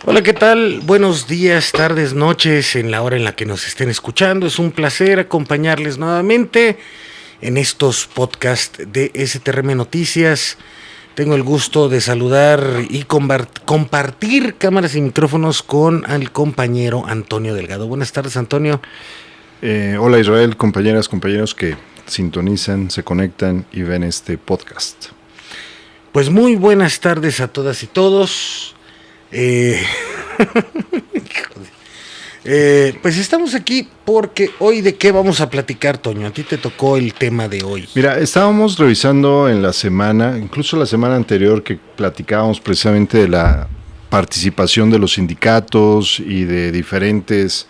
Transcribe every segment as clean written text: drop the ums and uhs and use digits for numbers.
Hola, ¿qué tal? Buenos días, tardes, noches, en la hora en la que nos estén escuchando. Es un placer acompañarles nuevamente en estos podcasts de STRM Noticias. Tengo el gusto de saludar y compartir cámaras y micrófonos con el compañero Antonio Delgado. Buenas tardes, Antonio. Hola Israel, compañeras, compañeros que sintonizan, se conectan y ven este podcast. Pues muy buenas tardes a todas y todos. Pues estamos aquí porque hoy ¿de qué vamos a platicar, Toño? A ti te tocó el tema de hoy. Mira, estábamos revisando en la semana, incluso la semana anterior, que platicábamos precisamente de la participación de los sindicatos y de diferentes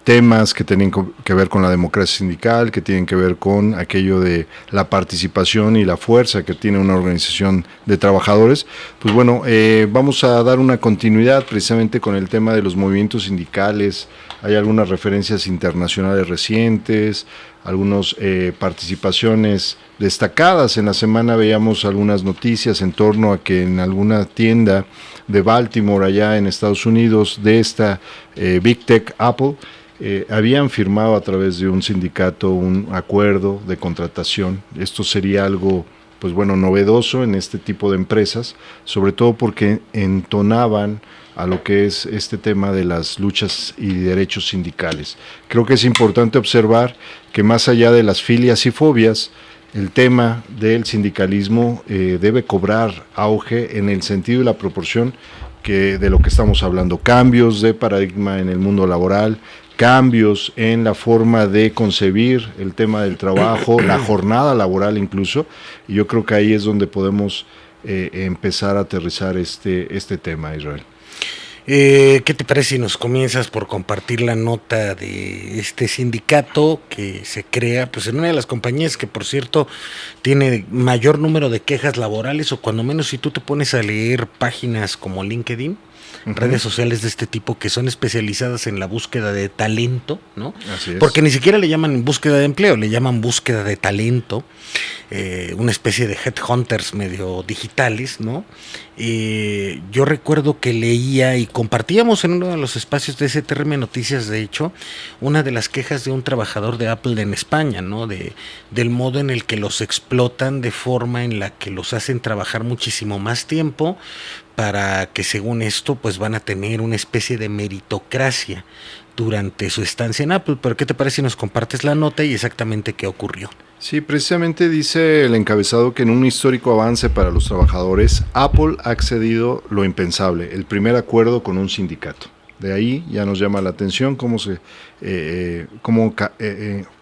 temas que tienen que ver con la democracia sindical, que tienen que ver con aquello de la participación y la fuerza que tiene una organización de trabajadores. Pues bueno, vamos a dar una continuidad precisamente con el tema de los movimientos sindicales. Hay algunas referencias internacionales recientes, algunas participaciones destacadas. En la semana veíamos algunas noticias en torno a que en alguna tienda de Baltimore, allá en Estados Unidos, de esta Big Tech Apple, habían firmado a través de un sindicato un acuerdo de contratación. Esto sería algo, pues bueno, novedoso en este tipo de empresas, sobre todo porque entonaban a lo que es este tema de las luchas y derechos sindicales. Creo que es importante observar que más allá de las filias y fobias, el tema del sindicalismo debe cobrar auge en el sentido y la proporción de lo que estamos hablando. Cambios de paradigma en el mundo laboral, cambios en la forma de concebir el tema del trabajo, la jornada laboral incluso, y yo creo que ahí es donde podemos empezar a aterrizar este tema, Israel. ¿Qué te parece si nos comienzas por compartir la nota de este sindicato que se crea pues en una de las compañías que, por cierto, tiene mayor número de quejas laborales, o cuando menos si tú te pones a leer páginas como LinkedIn, redes sociales de este tipo que son especializadas en la búsqueda de talento, ¿no? Así es. Porque ni siquiera le llaman búsqueda de empleo, le llaman búsqueda de talento, una especie de headhunters medio digitales, ¿no? Yo recuerdo que leía y compartíamos en uno de los espacios de STRM Noticias, de hecho, una de las quejas de un trabajador de Apple en España, ¿no? Del modo en el que los explotan, de forma en la que los hacen trabajar muchísimo más tiempo, para que según esto pues van a tener una especie de meritocracia durante su estancia en Apple. Pero ¿qué te parece si nos compartes la nota y exactamente qué ocurrió? Sí, precisamente dice el encabezado que en un histórico avance para los trabajadores, Apple ha accedido lo impensable, el primer acuerdo con un sindicato. De ahí ya nos llama la atención cómo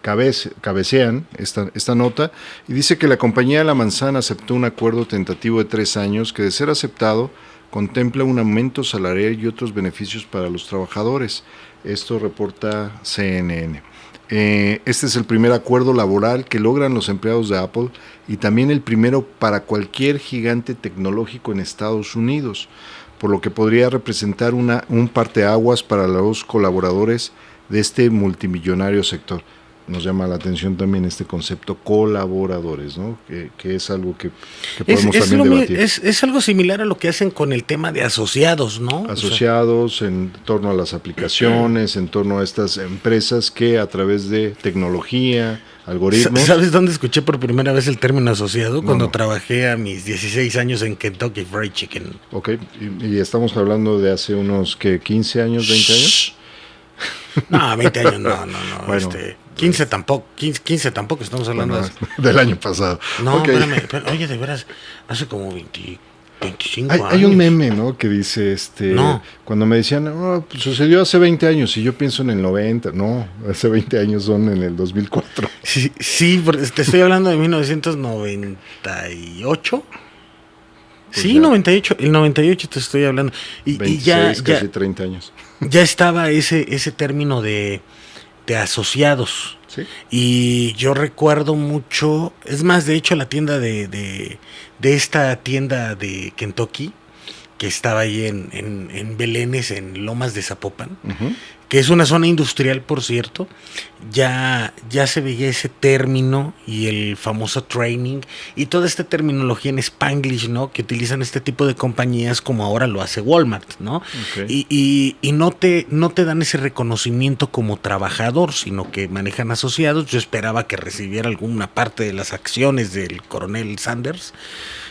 cabecean esta nota, y dice que la compañía de la manzana aceptó un acuerdo tentativo de 3 años que, de ser aceptado, contempla un aumento salarial y otros beneficios para los trabajadores. Esto reporta CNN. Este es el primer acuerdo laboral que logran los empleados de Apple, y también el primero para cualquier gigante tecnológico en Estados Unidos, por lo que podría representar un parteaguas para los colaboradores de este multimillonario sector. Nos llama la atención también este concepto colaboradores, ¿no? Que es algo que podemos también debatir. Es algo similar a lo que hacen con el tema de asociados, ¿no? Asociados, en torno a las aplicaciones, en torno a estas empresas que a través de tecnología, algoritmos... ¿Sabes dónde escuché por primera vez el término asociado? Cuando trabajé a mis 16 años en Kentucky Fried Chicken. Ok, y estamos hablando de hace unos, ¿qué? ¿15 años, 20 años? No, 20 años no. Bueno, 15 tampoco, 15 tampoco, estamos hablando del año pasado. No, okay. Espérame, oye, de veras, hace como 25 años. Hay un meme, ¿no? Que dice, cuando me decían, pues sucedió hace 20 años, y yo pienso en el 90, no, hace 20 años son en el 2004. Sí, te estoy hablando de 1998. Pues sí, ya. 98, el 98 te estoy hablando. Y 26, casi 30 años. Ya estaba ese término de asociados. ¿Sí? Y yo recuerdo mucho, es más, de hecho, la tienda de esta tienda de Kentucky, que estaba ahí en Belénes, en Lomas de Zapopan, que es una zona industrial, por cierto, ya se veía ese término y el famoso training y toda esta terminología en Spanglish, ¿no? Que utilizan este tipo de compañías como ahora lo hace Walmart, ¿no? Okay. Y no te dan ese reconocimiento como trabajador, sino que manejan asociados. Yo esperaba que recibiera alguna parte de las acciones del coronel Sanders,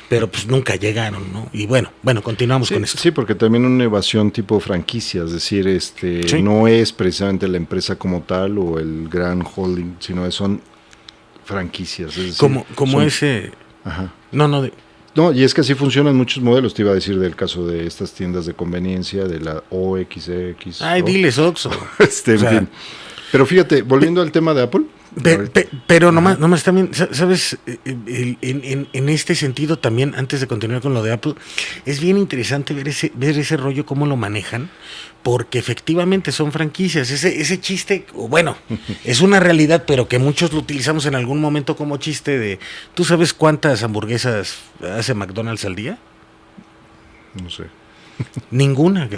pero pues nunca llegaron, ¿no? Y bueno, continuamos con esto. Sí, porque también una evasión tipo franquicia, es decir, Sí. no es precisamente la empresa como tal o el gran holding, sino son franquicias. Es decir, Como son, ese... ajá. No, No, y es que así funcionan muchos modelos, te iba a decir del caso de estas tiendas de conveniencia, de la OXX. ay, diles Oxxo. En fin. Pero fíjate, volviendo al tema de Apple. Pero nomás también, ¿sabes? En este sentido también, antes de continuar con lo de Apple, es bien interesante ver ese rollo, cómo lo manejan, porque efectivamente son franquicias. Ese chiste, bueno, es una realidad, pero que muchos lo utilizamos en algún momento como chiste de, ¿tú sabes cuántas hamburguesas hace McDonald's al día? No sé. Ninguna.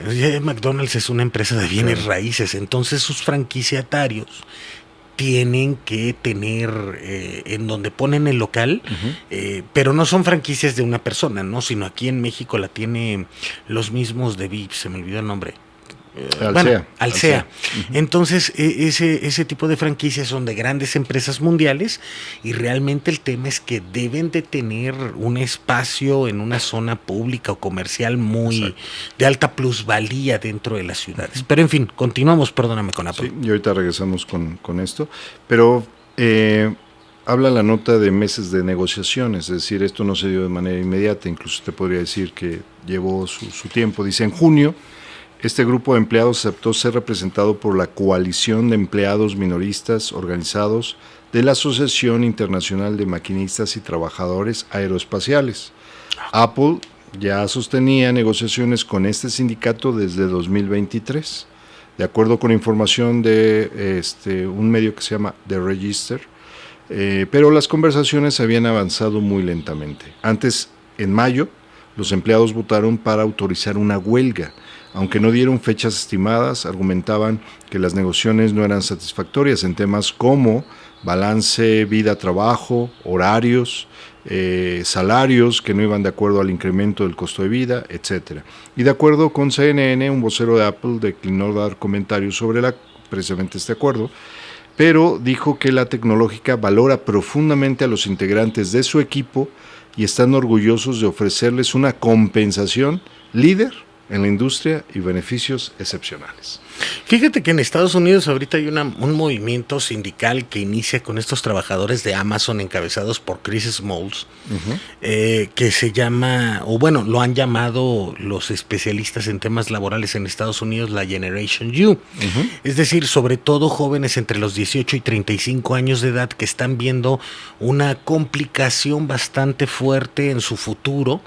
McDonald's es una empresa de bienes raíces, entonces sus franquiciatarios tienen que tener en donde ponen el local, pero no son franquicias de una persona, ¿no? Sino aquí en México la tiene los mismos de Vips, se me olvidó el nombre. Alsea. Entonces, ese tipo de franquicias son de grandes empresas mundiales y realmente el tema es que deben de tener un espacio en una zona pública o comercial muy de alta plusvalía dentro de las ciudades. Pero en fin, continuamos, perdóname, con Apple. Sí, y ahorita regresamos con esto, pero habla la nota de meses de negociaciones, es decir, esto no se dio de manera inmediata, incluso te podría decir que llevó su tiempo. Dice, en junio, este grupo de empleados aceptó ser representado por la coalición de empleados minoristas organizados de la Asociación Internacional de Maquinistas y Trabajadores Aeroespaciales. Apple ya sostenía negociaciones con este sindicato desde 2023. De acuerdo con información de un medio que se llama The Register, pero las conversaciones habían avanzado muy lentamente. Antes, en mayo, los empleados votaron para autorizar una huelga. Aunque no dieron fechas estimadas, argumentaban que las negociaciones no eran satisfactorias en temas como balance vida-trabajo, horarios, salarios que no iban de acuerdo al incremento del costo de vida, etc. Y de acuerdo con CNN, un vocero de Apple declinó dar comentarios sobre precisamente este acuerdo, pero dijo que la tecnológica valora profundamente a los integrantes de su equipo y están orgullosos de ofrecerles una compensación líder en la industria y beneficios excepcionales. Fíjate que en Estados Unidos ahorita hay un movimiento sindical que inicia con estos trabajadores de Amazon encabezados por Chris Smalls, que se llama, o bueno, lo han llamado los especialistas en temas laborales en Estados Unidos la Generation U. Es decir, sobre todo jóvenes entre los 18 y 35 años de edad que están viendo una complicación bastante fuerte en su futuro.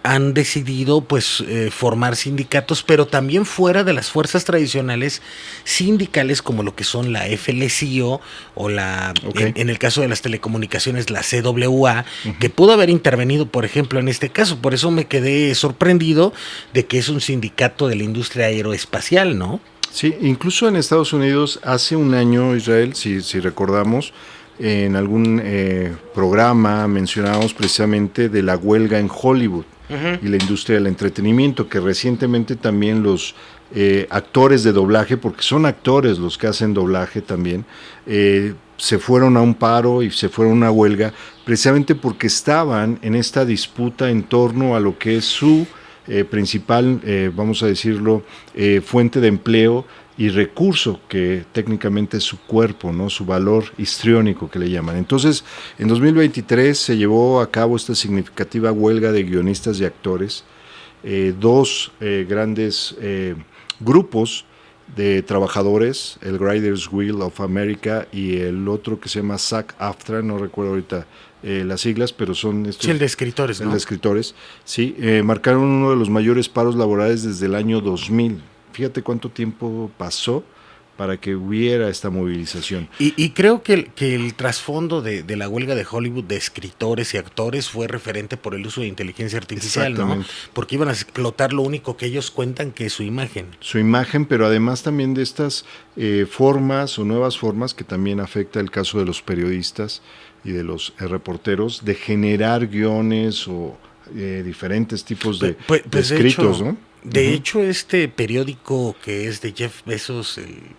Han decidido pues formar sindicatos, pero también fuera de las fuerzas tradicionales sindicales como lo que son la FLCIO o la, en el caso de las telecomunicaciones, la CWA, que pudo haber intervenido, por ejemplo, en este caso. Por eso me quedé sorprendido de que es un sindicato de la industria aeroespacial, ¿no? Sí, incluso en Estados Unidos hace un año, Israel, si recordamos, en algún programa mencionábamos precisamente de la huelga en Hollywood y la industria del entretenimiento, que recientemente también los actores de doblaje, porque son actores los que hacen doblaje también, se fueron a un paro y se fueron a una huelga, precisamente porque estaban en esta disputa en torno a lo que es su principal, vamos a decirlo, fuente de empleo y recurso, que técnicamente es su cuerpo, ¿no? Su valor histriónico que le llaman. Entonces, en 2023 se llevó a cabo esta significativa huelga de guionistas y actores. Dos grandes grupos de trabajadores, el Writers Guild of America y el otro que se llama SAG-AFTRA, no recuerdo ahorita las siglas, pero son estos. Sí, el de escritores, ¿no? El de escritores, sí, marcaron uno de los mayores paros laborales desde el año 2000. Fíjate cuánto tiempo pasó para que hubiera esta movilización. Y creo que el trasfondo de la huelga de Hollywood de escritores y actores fue referente por el uso de inteligencia artificial, ¿no? Porque iban a explotar lo único que ellos cuentan, que es su imagen. Su imagen, pero además también de estas formas o nuevas formas que también afecta el caso de los periodistas y de los reporteros, de generar guiones o diferentes tipos de escritos, de hecho, ¿no? De hecho, este periódico que es de Jeff Bezos, el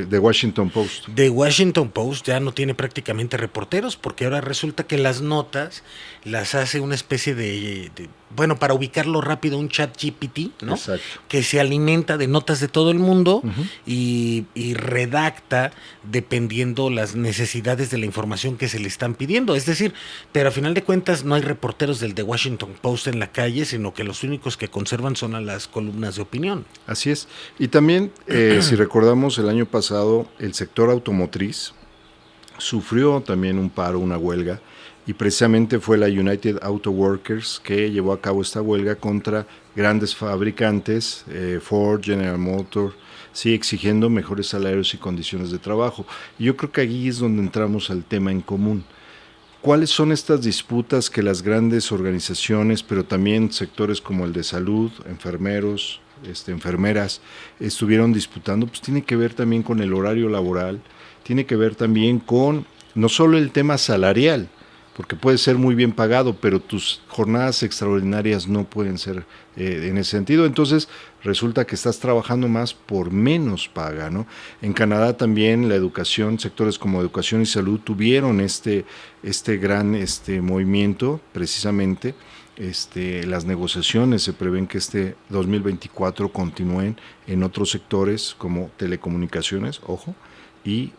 The Washington Post. The Washington Post ya no tiene prácticamente reporteros, porque ahora resulta que las notas las hace una especie bueno, para ubicarlo rápido, un chat GPT, ¿no? Exacto. Que se alimenta de notas de todo el mundo y redacta dependiendo las necesidades de la información que se le están pidiendo. Es decir, pero a final de cuentas no hay reporteros del The Washington Post en la calle, sino que los únicos que conservan son a las columnas de opinión. Así es. Y también, si recordamos, el año pasado el sector automotriz sufrió también un paro, una huelga, y precisamente fue la United Auto Workers que llevó a cabo esta huelga contra grandes fabricantes, Ford, General Motors, sí, exigiendo mejores salarios y condiciones de trabajo. Y yo creo que allí es donde entramos al tema en común. ¿Cuáles son estas disputas que las grandes organizaciones, pero también sectores como el de salud, enfermeros, enfermeras, estuvieron disputando? Pues tiene que ver también con el horario laboral, tiene que ver también con no solo el tema salarial, porque puede ser muy bien pagado, pero tus jornadas extraordinarias no pueden ser en ese sentido. Entonces resulta que estás trabajando más por menos paga, ¿no? En Canadá también la educación, sectores como educación y salud tuvieron este gran movimiento precisamente. Las negociaciones se prevén que 2024 continúen en otros sectores como telecomunicaciones, ojo, y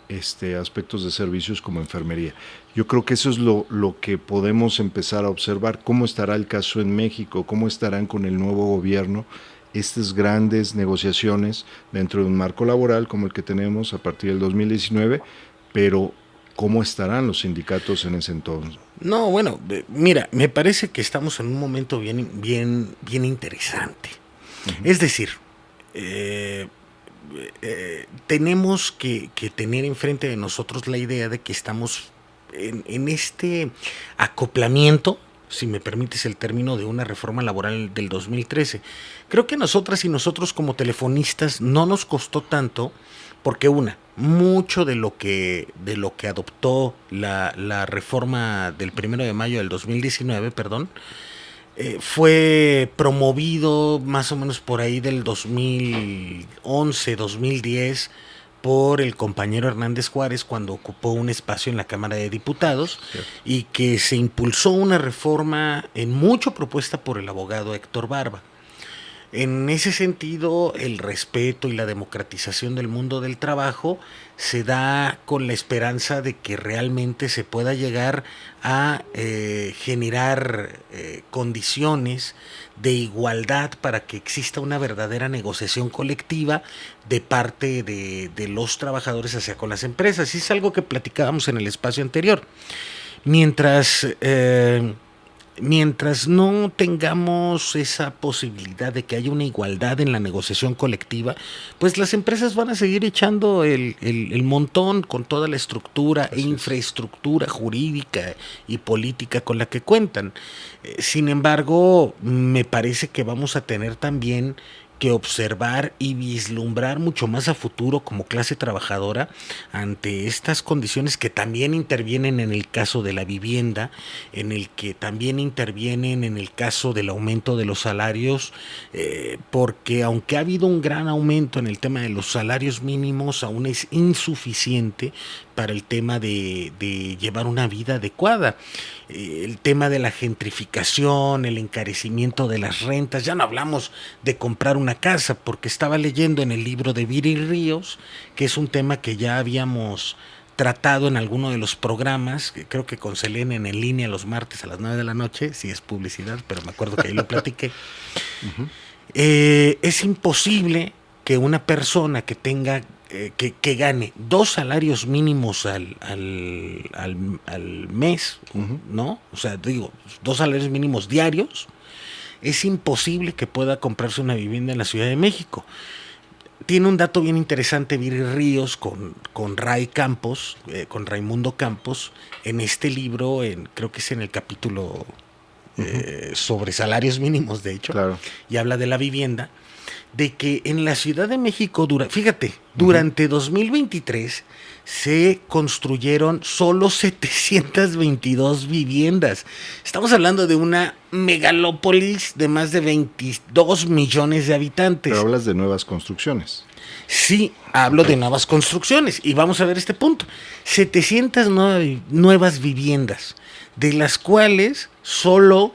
aspectos de servicios como enfermería. Yo creo que eso es lo que podemos empezar a observar. ¿Cómo estará el caso en México? ¿Cómo estarán con el nuevo gobierno estas grandes negociaciones dentro de un marco laboral como el que tenemos a partir del 2019? Pero ¿cómo estarán los sindicatos en ese entorno? No, bueno, mira, me parece que estamos en un momento bien interesante. Es decir, tenemos que tener enfrente de nosotros la idea de que estamos en este acoplamiento, si me permites el término, de una reforma laboral del 2013. Creo que nosotras y nosotros como telefonistas no nos costó tanto, porque mucho de lo que adoptó la reforma del 1 de mayo del 2019, fue promovido más o menos por ahí del 2011, 2010, por el compañero Hernández Juárez cuando ocupó un espacio en la Cámara de Diputados, y que se impulsó una reforma en mucho propuesta por el abogado Héctor Barba. En ese sentido, el respeto y la democratización del mundo del trabajo se da con la esperanza de que realmente se pueda llegar a generar condiciones de igualdad para que exista una verdadera negociación colectiva de parte de los trabajadores hacia con las empresas. Y es algo que platicábamos en el espacio anterior. Mientras no tengamos esa posibilidad de que haya una igualdad en la negociación colectiva, pues las empresas van a seguir echando el montón con toda la estructura e infraestructura jurídica y política con la que cuentan. Sin embargo, me parece que vamos a tener también que observar y vislumbrar mucho más a futuro como clase trabajadora ante estas condiciones que también intervienen en el caso de la vivienda, en el que también intervienen en el caso del aumento de los salarios, porque aunque ha habido un gran aumento en el tema de los salarios mínimos, aún es insuficiente para el tema de llevar una vida adecuada. El tema de la gentrificación, el encarecimiento de las rentas, ya no hablamos de comprar una casa, porque estaba leyendo en el libro de Viri Ríos, que es un tema que ya habíamos tratado en alguno de los programas, que creo que con Selene en línea los martes a las 9 de la noche, si es publicidad, pero me acuerdo que ahí lo platiqué. Es imposible que una persona que tenga que gane 2 salarios mínimos al mes, ¿no? O sea, digo, 2 salarios mínimos diarios, es imposible que pueda comprarse una vivienda en la Ciudad de México. tiene un dato bien interesante Viri Ríos con Ray Campos, con Raimundo Campos, en este libro, creo que es en el capítulo sobre salarios mínimos, de hecho, claro. Y habla de la vivienda, de que en la Ciudad de México, durante 2023 se construyeron solo 722 viviendas. Estamos hablando de una megalópolis de más de 22 millones de habitantes. Pero hablas de nuevas construcciones. Sí, hablo de nuevas construcciones y vamos a ver este punto. 700 nuevas viviendas, de las cuales solo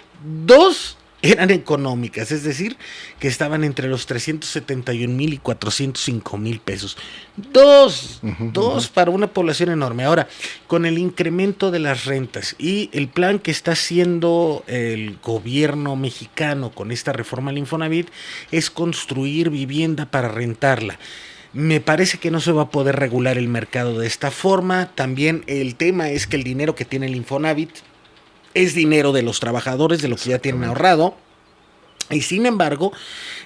2 eran económicas, es decir, que estaban entre los 371,000 y 405,000 pesos. Dos para una población enorme. Ahora, con el incremento de las rentas y el plan que está haciendo el gobierno mexicano con esta reforma al Infonavit, es construir vivienda para rentarla. Me parece que no se va a poder regular el mercado de esta forma. También el tema es que el dinero que tiene el Infonavit es dinero de los trabajadores, de lo que ya tienen ahorrado, y sin embargo,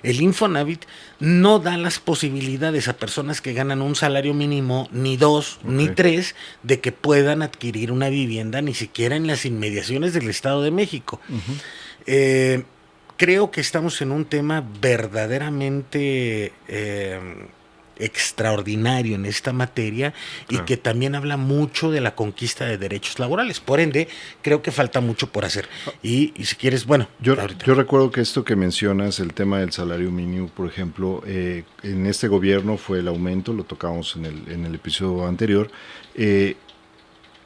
el Infonavit no da las posibilidades a personas que ganan un salario mínimo, ni 2, ni 3, de que puedan adquirir una vivienda, ni siquiera en las inmediaciones del Estado de México. Creo que estamos en un tema verdaderamente extraordinario en esta materia, y que también habla mucho de la conquista de derechos laborales. Por ende, creo que falta mucho por hacer. Y si quieres, bueno, yo recuerdo que esto que mencionas, el tema del salario mínimo, por ejemplo, en este gobierno fue el aumento, lo tocamos en el episodio anterior.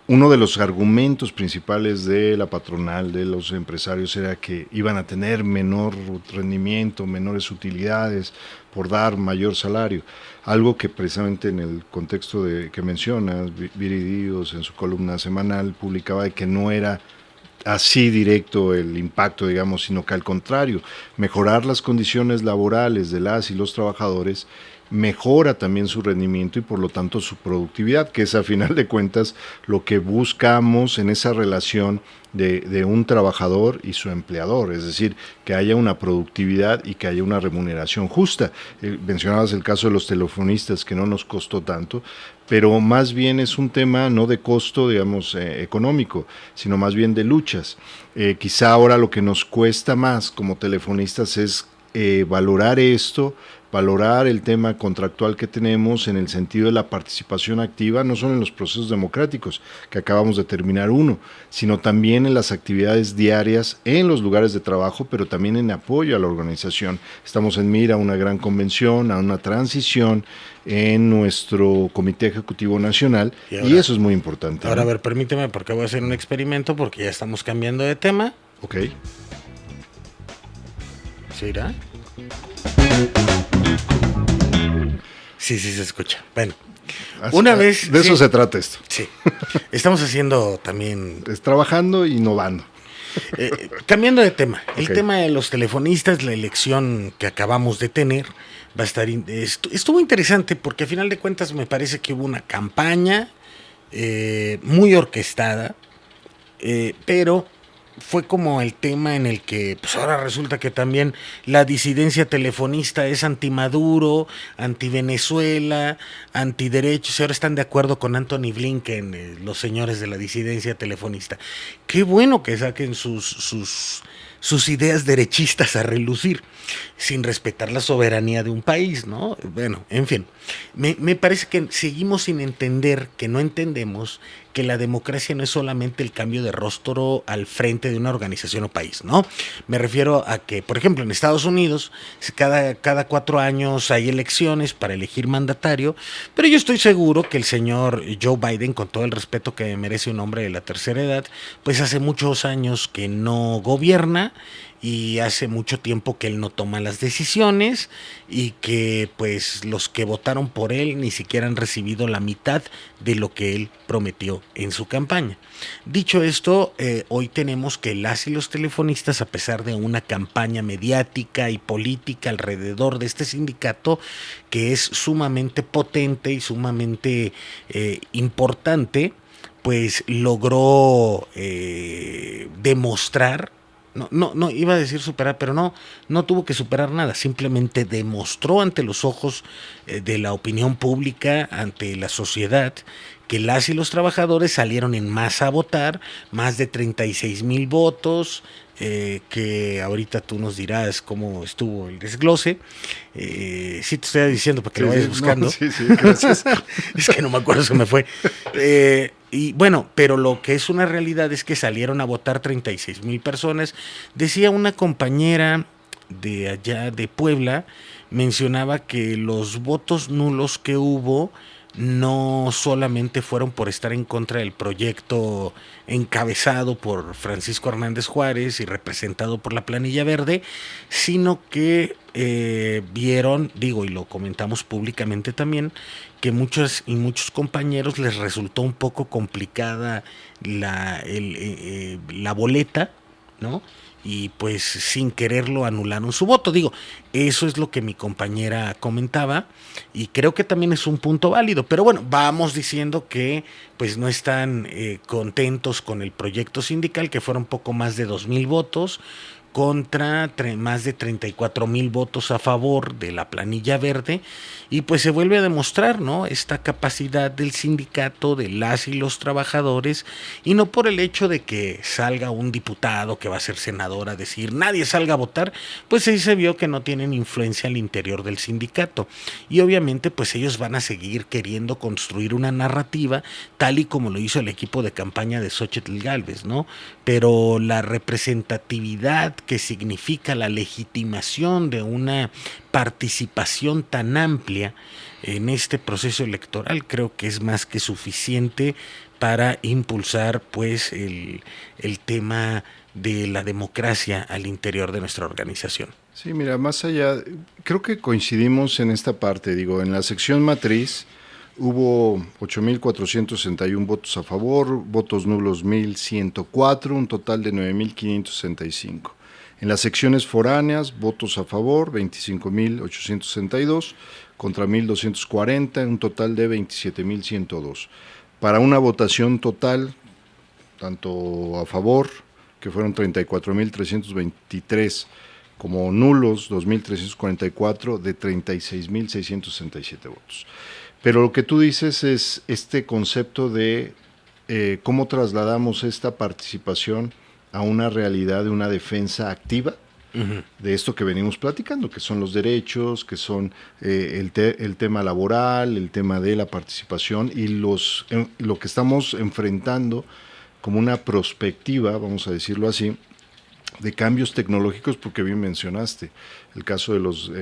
Uno de los argumentos principales de la patronal, de los empresarios, era que iban a tener menor rendimiento, menores utilidades por dar mayor salario. Algo que precisamente en el contexto que mencionas, Viri Ríos en su columna semanal publicaba de que no era así directo el impacto, digamos, sino que al contrario, mejorar las condiciones laborales de las y los trabajadores mejora también su rendimiento y por lo tanto su productividad, que es a final de cuentas lo que buscamos en esa relación de un trabajador y su empleador, es decir, que haya una productividad y que haya una remuneración justa. Mencionabas el caso de los telefonistas, que no nos costó tanto, pero más bien es un tema no de costo, digamos, económico, sino más bien de luchas. Quizá ahora lo que nos cuesta más como telefonistas es valorar esto, valorar el tema contractual que tenemos en el sentido de la participación activa, no solo en los procesos democráticos, que acabamos de terminar uno, sino también en las actividades diarias en los lugares de trabajo, pero también en apoyo a la organización. Estamos en mira a una gran convención, a una transición en nuestro Comité Ejecutivo Nacional, y eso es muy importante. Ahora, a ver, permíteme, porque voy a hacer un experimento, porque ya estamos cambiando de tema. Ok. ¿Sí irá? Sí, se escucha. Bueno, una vez... De eso se trata esto. Sí, estamos haciendo también... Es trabajando e innovando. Cambiando de tema, el tema de los telefonistas, la elección que acabamos de tener, va a estar... estuvo interesante porque a final de cuentas me parece que hubo una campaña muy orquestada, pero... fue como el tema en el que pues ahora resulta que también la disidencia telefonista es anti-Maduro, anti-Venezuela, anti-derechos, y ahora están de acuerdo con Anthony Blinken, los señores de la disidencia telefonista. Qué bueno que saquen sus ideas derechistas a relucir, sin respetar la soberanía de un país, ¿no? Bueno, en fin, me parece que seguimos sin entender, que no entendemos que la democracia no es solamente el cambio de rostro al frente de una organización o país, ¿no? Me refiero a que, por ejemplo, en Estados Unidos, cada 4 años hay elecciones para elegir mandatario, pero yo estoy seguro que el señor Joe Biden, con todo el respeto que merece un hombre de la tercera edad, pues hace muchos años que no gobierna, y hace mucho tiempo que él no toma las decisiones, y que pues los que votaron por él ni siquiera han recibido la mitad de lo que él prometió en su campaña. Dicho esto, hoy tenemos que las y los telefonistas, a pesar de una campaña mediática y política alrededor de este sindicato, que es sumamente potente y sumamente importante, pues logró demostrar no, iba a decir superar, pero no tuvo que superar nada, simplemente demostró ante los ojos de la opinión pública, ante la sociedad, que las y los trabajadores salieron en masa a votar, más de 36,000 votos, que ahorita tú nos dirás cómo estuvo el desglose. Sí te estoy diciendo para que lo vayas buscando. No, sí, gracias. Es que no me acuerdo, se me fue. Y bueno, pero lo que es una realidad es que salieron a votar 36,000 personas. Decía una compañera de allá de Puebla, mencionaba que los votos nulos que hubo no solamente fueron por estar en contra del proyecto encabezado por Francisco Hernández Juárez y representado por la Planilla Verde, sino que vieron, digo, y lo comentamos públicamente también, que muchos compañeros les resultó un poco complicada la boleta, ¿no? Y pues sin quererlo anularon su voto. Digo, eso es lo que mi compañera comentaba y creo que también es un punto válido. Pero bueno, vamos diciendo que pues no están contentos con el proyecto sindical, que fueron poco más de 2,000 votos contra más de 34,000 votos a favor de la Planilla Verde, y pues se vuelve a demostrar, ¿no?, esta capacidad del sindicato, de las y los trabajadores, y no por el hecho de que salga un diputado que va a ser senador a decir nadie salga a votar, pues ahí se vio que no tienen influencia al interior del sindicato, y obviamente pues ellos van a seguir queriendo construir una narrativa tal y como lo hizo el equipo de campaña de Xóchitl Gálvez, ¿no? Pero la representatividad que significa la legitimación de una participación tan amplia en este proceso electoral, creo que es más que suficiente para impulsar pues el tema de la democracia al interior de nuestra organización. Sí, mira, más allá, creo que coincidimos en esta parte, digo, en la sección matriz hubo 8,461 votos a favor, votos nulos 1,104, un total de 9,565. En las secciones foráneas, votos a favor 25,862 contra 1,240, un total de 27,102. Para una votación total, tanto a favor, que fueron 34,323, como nulos 2,344, de 36,667 votos. Pero lo que tú dices es este concepto de cómo trasladamos esta participación a una realidad de una defensa activa de esto que venimos platicando, que son los derechos, que son el tema laboral, el tema de la participación y lo que estamos enfrentando como una perspectiva, vamos a decirlo así, de cambios tecnológicos, porque bien mencionaste el caso de los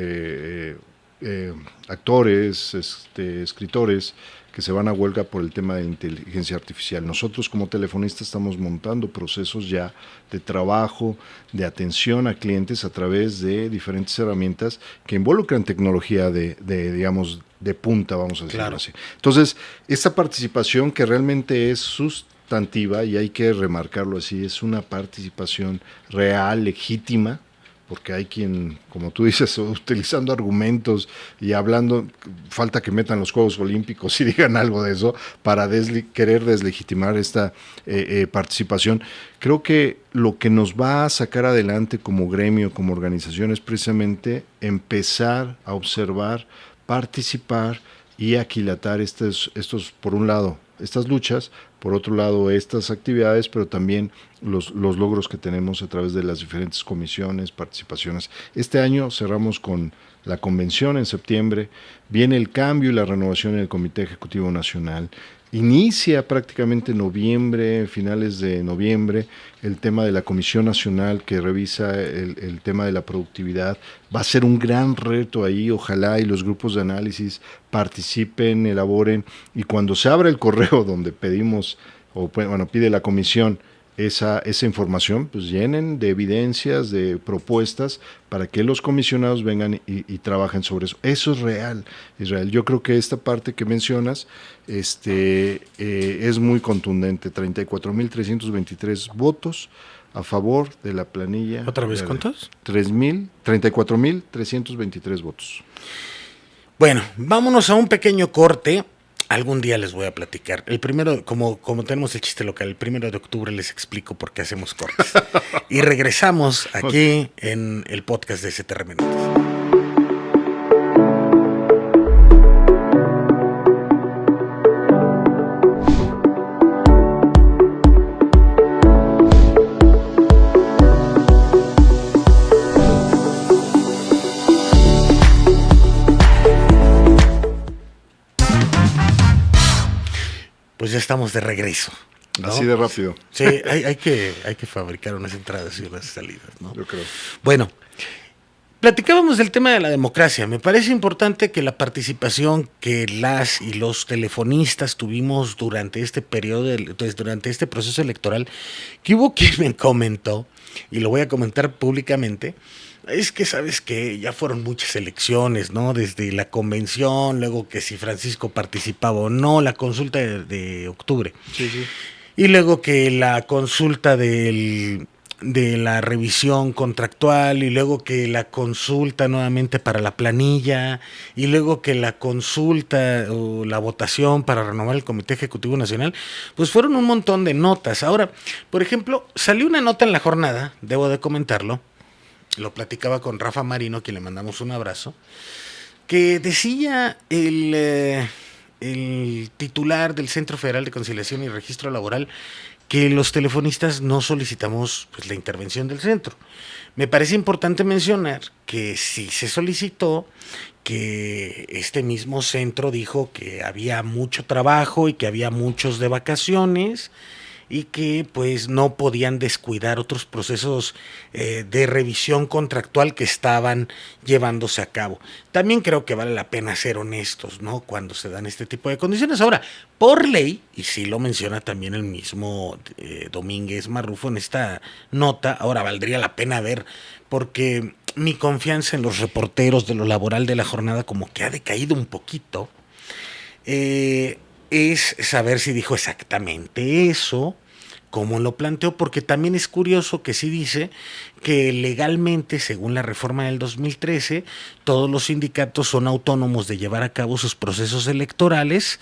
actores, escritores que se van a huelga por el tema de inteligencia artificial. Nosotros como telefonistas estamos montando procesos ya de trabajo, de atención a clientes a través de diferentes herramientas que involucran tecnología digamos, de punta, vamos a decirlo así. Entonces, esta participación que realmente es sustantiva, y hay que remarcarlo así, es una participación real, legítima, porque hay quien, como tú dices, utilizando argumentos y hablando, falta que metan los Juegos Olímpicos y digan algo de eso para querer deslegitimar esta participación. Creo que lo que nos va a sacar adelante como gremio, como organización, es precisamente empezar a observar, participar y aquilatar estos, por un lado, estas luchas, por otro lado, estas actividades, pero también los logros que tenemos a través de las diferentes comisiones, participaciones. Este año cerramos con la convención en septiembre, viene el cambio y la renovación en el Comité Ejecutivo Nacional, inicia prácticamente noviembre, finales de noviembre, el tema de la Comisión Nacional que revisa el tema de la productividad. Va a ser un gran reto ahí, ojalá y los grupos de análisis participen, elaboren, y cuando se abra el correo donde pedimos, pide la comisión esa información, pues llenen de evidencias, de propuestas para que los comisionados vengan y trabajen sobre eso. Eso es real, Israel. Yo creo que esta parte que mencionas es muy contundente. 34,323 votos a favor de la planilla. ¿Otra vez cuántos? 34,323 votos. Bueno, vámonos a un pequeño corte. Algún día les voy a platicar. El primero, como tenemos el chiste local, el 1 de octubre les explico por qué hacemos cortes. Y regresamos aquí en el podcast de STR Menotes. Pues ya estamos de regreso, ¿no? Así de rápido. Sí, hay que fabricar unas entradas y unas salidas, ¿no? Yo creo. Bueno, platicábamos del tema de la democracia. Me parece importante que la participación que las y los telefonistas tuvimos durante este periodo, durante este proceso electoral, que hubo quien me comentó, y lo voy a comentar públicamente, es que sabes que ya fueron muchas elecciones, ¿no? Desde la convención, luego que si Francisco participaba o no, la consulta de octubre. Sí, sí. Y luego que la consulta de la revisión contractual, y luego que la consulta nuevamente para la planilla, y luego que la consulta o la votación para renovar el Comité Ejecutivo Nacional, pues fueron un montón de notas. Ahora, por ejemplo, salió una nota en La Jornada, debo de comentarlo, lo platicaba con Rafa Marino, quien le mandamos un abrazo, que decía el titular del Centro Federal de Conciliación y Registro Laboral que los telefonistas no solicitamos pues la intervención del centro. Me parece importante mencionar que sí se solicitó, que este mismo centro dijo que había mucho trabajo y que había muchos de vacaciones, y que pues no podían descuidar otros procesos de revisión contractual que estaban llevándose a cabo. También creo que vale la pena ser honestos, ¿no?, cuando se dan este tipo de condiciones. Ahora, por ley, y sí lo menciona también el mismo Domínguez Marrufo en esta nota, ahora valdría la pena ver, porque mi confianza en los reporteros de lo laboral de La Jornada como que ha decaído un poquito, es saber si dijo exactamente eso, cómo lo planteó, porque también es curioso que sí dice que legalmente, según la reforma del 2013, todos los sindicatos son autónomos de llevar a cabo sus procesos electorales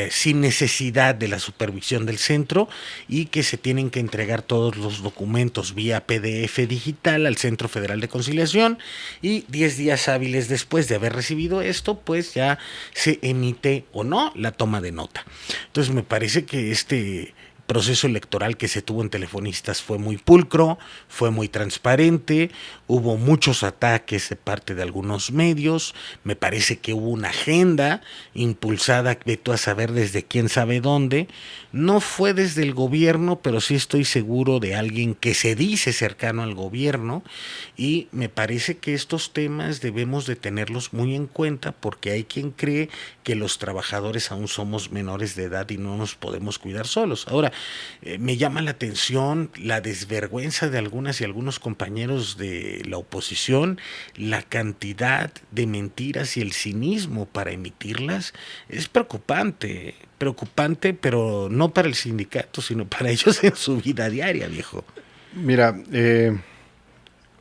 sin necesidad de la supervisión del centro, y que se tienen que entregar todos los documentos vía PDF digital al Centro Federal de Conciliación, y 10 días hábiles después de haber recibido esto, pues ya se emite o no la toma de nota. Entonces me parece que este proceso electoral que se tuvo en Telefonistas fue muy pulcro, fue muy transparente, hubo muchos ataques de parte de algunos medios, me parece que hubo una agenda impulsada, de tú a saber desde quién sabe dónde, no fue desde el gobierno, pero sí estoy seguro de alguien que se dice cercano al gobierno, y me parece que estos temas debemos de tenerlos muy en cuenta, porque hay quien cree que los trabajadores aún somos menores de edad y no nos podemos cuidar solos. Ahora, me llama la atención la desvergüenza de algunas y algunos compañeros de la oposición, la cantidad de mentiras y el cinismo para emitirlas. Es preocupante, pero no para el sindicato, sino para ellos en su vida diaria, viejo. Mira,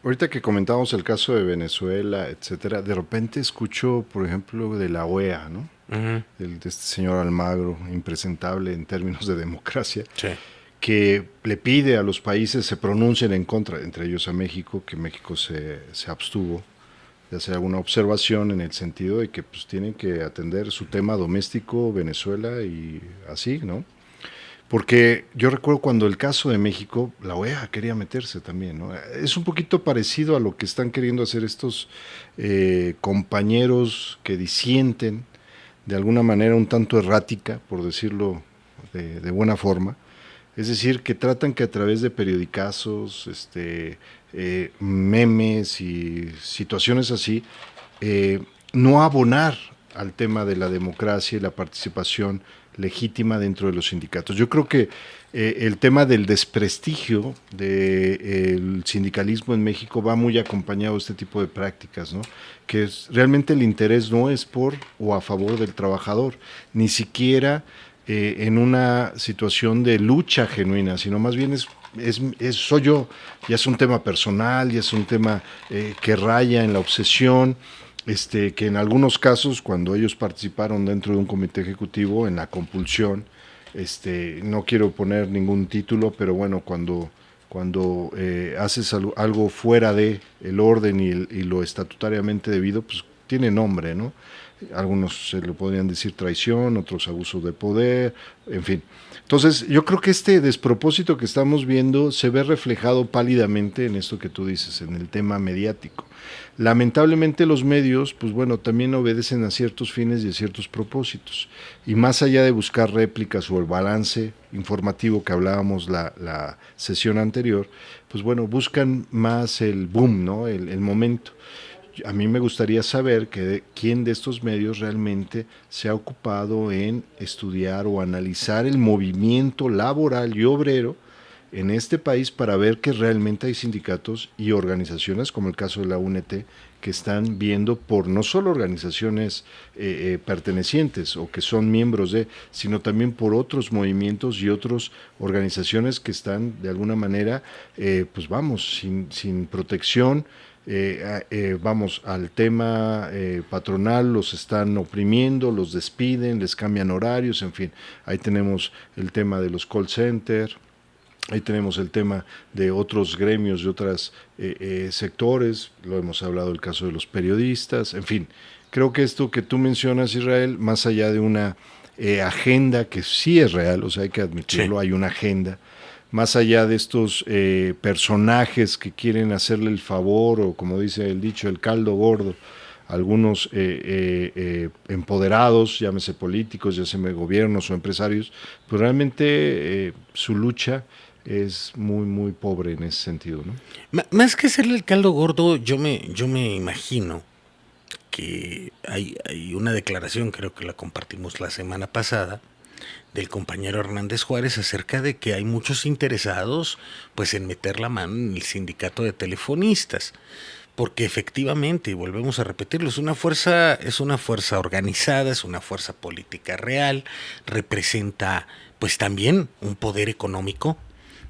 ahorita que comentábamos el caso de Venezuela, etcétera, de repente escucho, por ejemplo, de la OEA, ¿no? Uh-huh. De este señor Almagro, impresentable en términos de democracia, sí, que le pide a los países se pronuncien en contra, entre ellos a México, que México se abstuvo de hacer alguna observación en el sentido de que pues tienen que atender su tema doméstico, Venezuela y así, ¿no? Porque yo recuerdo cuando el caso de México, la OEA quería meterse también, ¿no? Es un poquito parecido a lo que están queriendo hacer estos compañeros que disienten de alguna manera un tanto errática, por decirlo de buena forma. Es decir, que tratan que a través de periodicazos, memes y situaciones así, no abonar al tema de la democracia y la participación legítima dentro de los sindicatos. Yo creo que el tema del desprestigio del sindicalismo en México va muy acompañado de este tipo de prácticas, ¿no? Que realmente el interés no es por o a favor del trabajador, ni siquiera en una situación de lucha genuina, sino más bien soy yo, ya es un tema personal, ya es un tema que raya en la obsesión, que en algunos casos, cuando ellos participaron dentro de un comité ejecutivo en la compulsión, no quiero poner ningún título, pero bueno, cuando haces algo fuera de el orden y lo estatutariamente debido, pues tiene nombre, ¿no? Algunos se le podrían decir traición, otros abuso de poder, en fin. Entonces, yo creo que este despropósito que estamos viendo se ve reflejado pálidamente en esto que tú dices, en el tema mediático. Lamentablemente los medios, pues bueno, también obedecen a ciertos fines y a ciertos propósitos. Y más allá de buscar réplicas o el balance informativo que hablábamos la sesión anterior, pues bueno, buscan más el boom, ¿no? El momento. A mí me gustaría saber quién de estos medios realmente se ha ocupado en estudiar o analizar el movimiento laboral y obrero en este país para ver que realmente hay sindicatos y organizaciones, como el caso de la UNT, que están viendo por no solo organizaciones pertenecientes o que son miembros de, sino también por otros movimientos y otras organizaciones que están de alguna manera, pues vamos, sin protección. Vamos al tema patronal, los están oprimiendo, los despiden, les cambian horarios, en fin, ahí tenemos el tema de los call centers, ahí tenemos el tema de otros gremios, de otros sectores, lo hemos hablado el caso de los periodistas, en fin, creo que esto que tú mencionas, Israel, más allá de una agenda que sí es real, o sea, hay que admitirlo, sí. Hay una agenda, más allá de estos personajes que quieren hacerle el favor, o como dice el dicho, el caldo gordo, algunos empoderados, llámese políticos, llámese gobiernos o empresarios, pues realmente su lucha es muy, muy pobre en ese sentido, ¿no? Más que hacerle el caldo gordo, yo me imagino que hay una declaración, creo que la compartimos la semana pasada, del compañero Hernández Juárez acerca de que hay muchos interesados pues en meter la mano en el sindicato de telefonistas, porque efectivamente, y volvemos a repetirlo, es una fuerza organizada, es una fuerza política real, representa pues también un poder económico,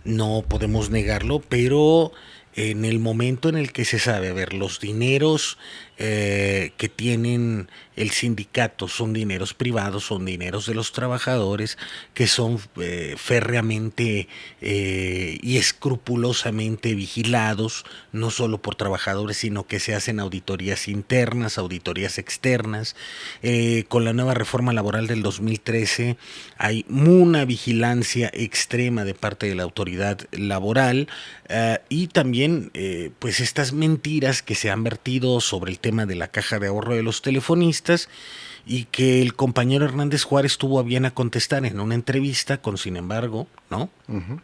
no podemos negarlo, pero en el momento en el que se sabe, a ver, los dineros que tienen el sindicato son dineros privados, son dineros de los trabajadores que son férreamente y escrupulosamente vigilados, no solo por trabajadores, sino que se hacen auditorías internas, auditorías externas. Con la nueva reforma laboral del 2013 hay una vigilancia extrema de parte de la autoridad laboral y también pues estas mentiras que se han vertido sobre el tema de la caja de ahorro de los telefonistas y que el compañero Hernández Juárez tuvo a bien a contestar en una entrevista con Sin embargo, ¿no? Uh-huh.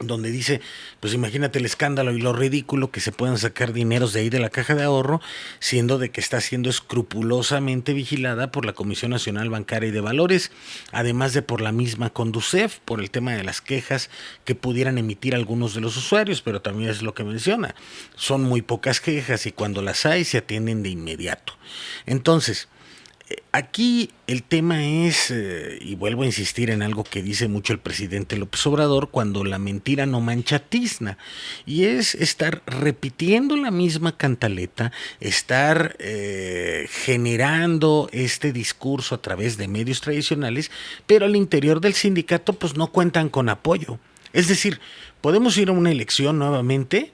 Donde dice, pues imagínate el escándalo y lo ridículo que se puedan sacar dineros de ahí de la caja de ahorro, siendo de que está siendo escrupulosamente vigilada por la Comisión Nacional Bancaria y de Valores, además de por la misma Conducef, por el tema de las quejas que pudieran emitir algunos de los usuarios, pero también es lo que menciona, son muy pocas quejas y cuando las hay se atienden de inmediato. Entonces, aquí el tema es, y vuelvo a insistir en algo que dice mucho el presidente López Obrador, cuando la mentira no mancha tizna, y es estar repitiendo la misma cantaleta, estar generando este discurso a través de medios tradicionales, pero al interior del sindicato pues no cuentan con apoyo. Es decir, podemos ir a una elección nuevamente